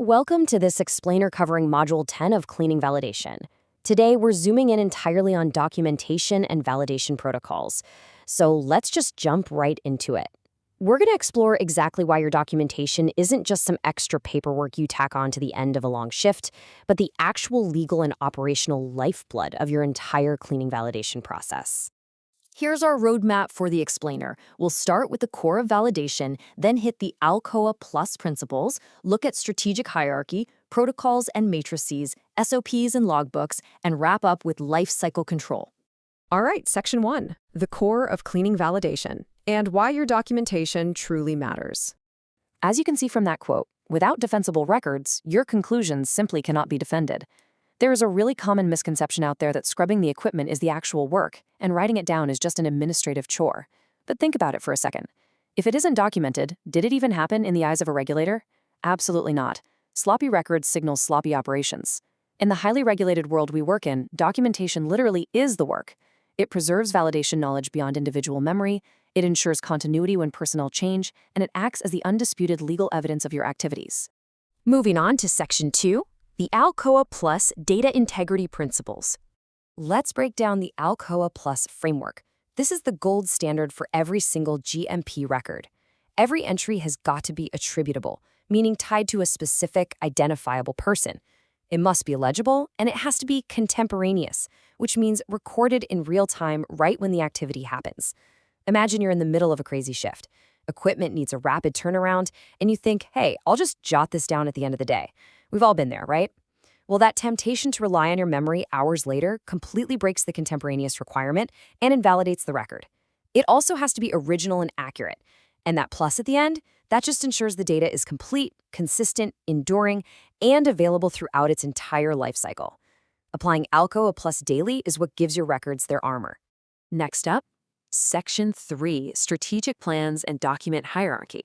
Welcome to this explainer covering Module 10 of Cleaning Validation. Today, we're zooming in entirely on documentation and validation protocols. So let's just jump right into it. We're going to explore exactly why your documentation isn't just some extra paperwork you tack on to the end of a long shift, but the actual legal and operational lifeblood of your entire cleaning validation process. Here's our roadmap for the explainer. We'll start with the core of validation, then hit the Alcoa Plus principles, look at strategic hierarchy, protocols and matrices, SOPs and logbooks, and wrap up with life cycle control. All right, Section 1, the core of cleaning validation, and why your documentation truly matters. As you can see from that quote, without defensible records, your conclusions simply cannot be defended. There is a really common misconception out there that scrubbing the equipment is the actual work, and writing it down is just an administrative chore. But think about it for a second. If it isn't documented, did it even happen in the eyes of a regulator? Absolutely not. Sloppy records signal sloppy operations. In the highly regulated world we work in, documentation literally is the work. It preserves validation knowledge beyond individual memory, it ensures continuity when personnel change, and it acts as the undisputed legal evidence of your activities. Moving on to Section 2. The Alcoa Plus Data Integrity Principles. Let's break down the Alcoa Plus framework. This is the gold standard for every single GMP record. Every entry has got to be attributable, meaning tied to a specific, identifiable person. It must be legible, and it has to be contemporaneous, which means recorded in real time right when the activity happens. Imagine you're in the middle of a crazy shift. Equipment needs a rapid turnaround, and you think, hey, I'll just jot this down at the end of the day. We've all been there, right? Well, that temptation to rely on your memory hours later completely breaks the contemporaneous requirement and invalidates the record. It also has to be original and accurate. And that plus at the end, that just ensures the data is complete, consistent, enduring, and available throughout its entire life cycle. Applying Alcoa Plus daily is what gives your records their armor. Next up, Section 3, Strategic Plans and Document Hierarchy.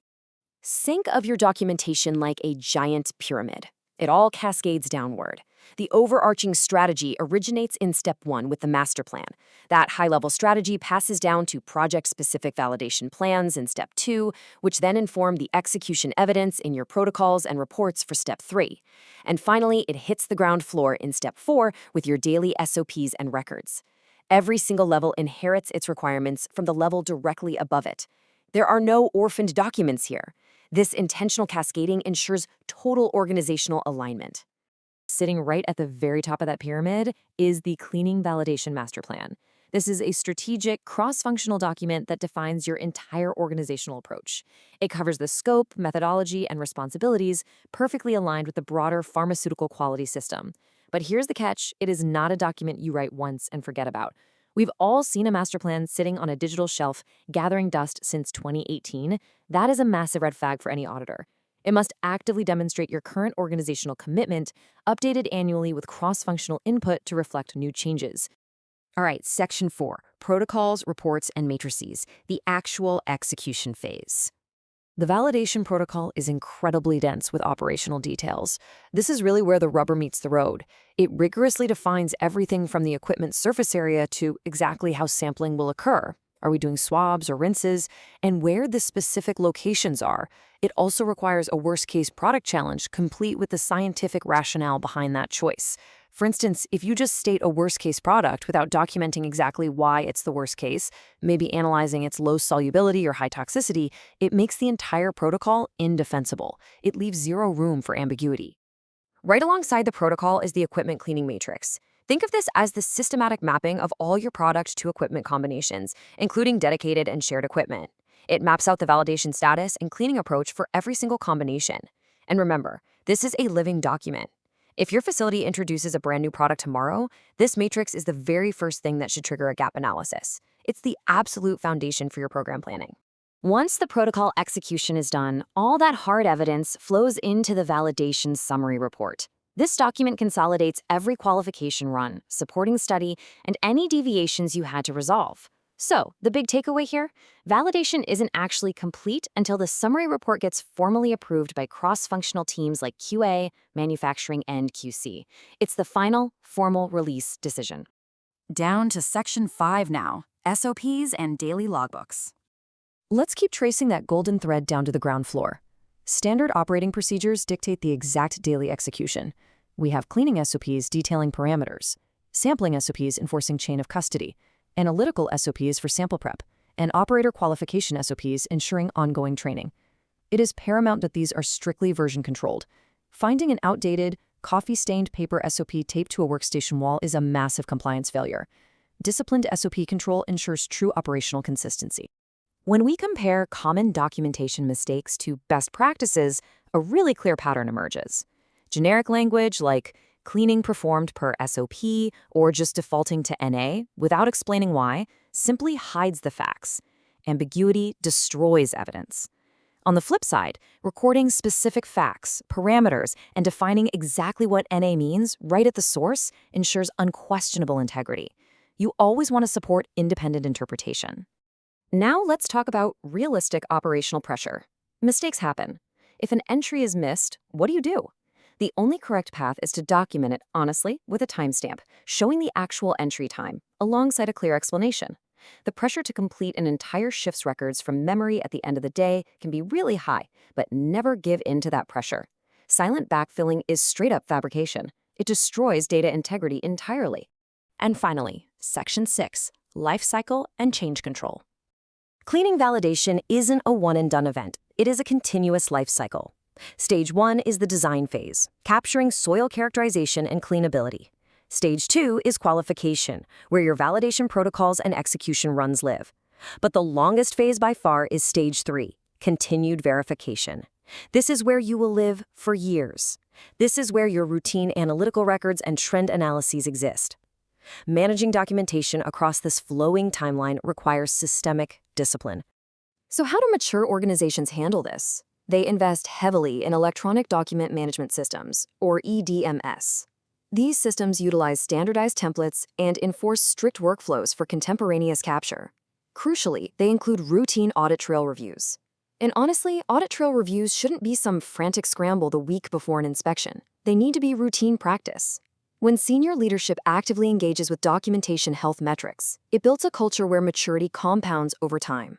Think of your documentation like a giant pyramid. It all cascades downward. The overarching strategy originates in Step 1 with the master plan. That high-level strategy passes down to project-specific validation plans in Step 2, which then inform the execution evidence in your protocols and reports for Step 3. And finally, it hits the ground floor in Step 4 with your daily SOPs and records. Every single level inherits its requirements from the level directly above it. There are no orphaned documents here. This intentional cascading ensures total organizational alignment. Sitting right at the very top of that pyramid is the Cleaning Validation Master Plan. This is a strategic, cross-functional document that defines your entire organizational approach. It covers the scope, methodology, and responsibilities perfectly aligned with the broader pharmaceutical quality system. But here's the catch, it is not a document you write once and forget about. We've all seen a master plan sitting on a digital shelf, gathering dust since 2018. That is a massive red flag for any auditor. It must actively demonstrate your current organizational commitment, updated annually with cross-functional input to reflect new changes. All right, Section 4, Protocols, Reports, and Matrices, the actual execution phase. The validation protocol is incredibly dense with operational details. This is really where the rubber meets the road. It rigorously defines everything from the equipment's surface area to exactly how sampling will occur. Are we doing swabs or rinses? And where the specific locations are. It also requires a worst-case product challenge, complete with the scientific rationale behind that choice. For instance, if you just state a worst-case product without documenting exactly why it's the worst case, maybe analyzing its low solubility or high toxicity, it makes the entire protocol indefensible. It leaves zero room for ambiguity. Right alongside the protocol is the equipment cleaning matrix. Think of this as the systematic mapping of all your product to equipment combinations, including dedicated and shared equipment. It maps out the validation status and cleaning approach for every single combination. And remember, this is a living document. If your facility introduces a brand new product tomorrow, this matrix is the very first thing that should trigger a gap analysis. It's the absolute foundation for your program planning. Once the protocol execution is done, all that hard evidence flows into the validation summary report. This document consolidates every qualification run, supporting study, and any deviations you had to resolve. So, the big takeaway here? Validation isn't actually complete until the summary report gets formally approved by cross-functional teams like QA, manufacturing, and QC. It's the final, formal release decision. Down to Section 5 now, SOPs and daily logbooks. Let's keep tracing that golden thread down to the ground floor. Standard operating procedures dictate the exact daily execution. We have cleaning SOPs detailing parameters, sampling SOPs enforcing chain of custody, analytical SOPs for sample prep, and operator qualification SOPs ensuring ongoing training. It is paramount that these are strictly version controlled. Finding an outdated, coffee-stained paper SOP taped to a workstation wall is a massive compliance failure. Disciplined SOP control ensures true operational consistency. When we compare common documentation mistakes to best practices, a really clear pattern emerges. Generic language like cleaning performed per SOP or just defaulting to NA without explaining why simply hides the facts. Ambiguity destroys evidence. On the flip side, recording specific facts, parameters, and defining exactly what NA means right at the source ensures unquestionable integrity. You always want to support independent interpretation. Now let's talk about realistic operational pressure. Mistakes happen. If an entry is missed, what do? The only correct path is to document it honestly with a timestamp, showing the actual entry time, alongside a clear explanation. The pressure to complete an entire shift's records from memory at the end of the day can be really high, but never give in to that pressure. Silent backfilling is straight-up fabrication. It destroys data integrity entirely. And finally, Section 6, Life Cycle and Change Control. Cleaning validation isn't a one-and-done event. It is a continuous life cycle. Stage 1 is the design phase, capturing soil characterization and cleanability. Stage 2 is qualification, where your validation protocols and execution runs live. But the longest phase by far is Stage 3, continued verification. This is where you will live for years. This is where your routine analytical records and trend analyses exist. Managing documentation across this flowing timeline requires systemic discipline. So how do mature organizations handle this? They invest heavily in electronic document management systems, or EDMS. These systems utilize standardized templates and enforce strict workflows for contemporaneous capture. Crucially, they include routine audit trail reviews. And honestly, audit trail reviews shouldn't be some frantic scramble the week before an inspection. They need to be routine practice. When senior leadership actively engages with documentation health metrics, it builds a culture where maturity compounds over time.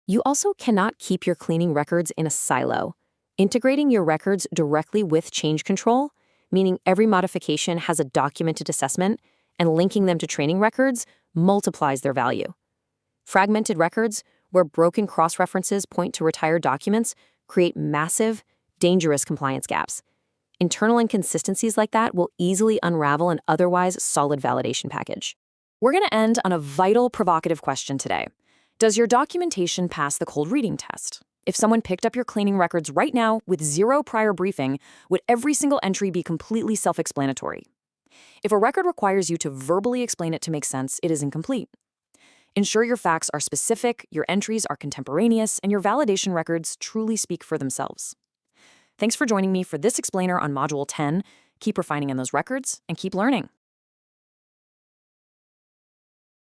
You also cannot keep your cleaning records in a silo. Integrating your records directly with change control, meaning every modification has a documented assessment, and linking them to training records multiplies their value. Fragmented records, where broken cross-references point to retired documents, create massive, dangerous compliance gaps. Internal inconsistencies like that will easily unravel an otherwise solid validation package. We're going to end on a vital, provocative question today. Does your documentation pass the cold reading test? If someone picked up your cleaning records right now with zero prior briefing, would every single entry be completely self-explanatory? If a record requires you to verbally explain it to make sense, it is incomplete. Ensure your facts are specific, your entries are contemporaneous, and your validation records truly speak for themselves. Thanks for joining me for this explainer on Module 10. Keep refining in those records and keep learning.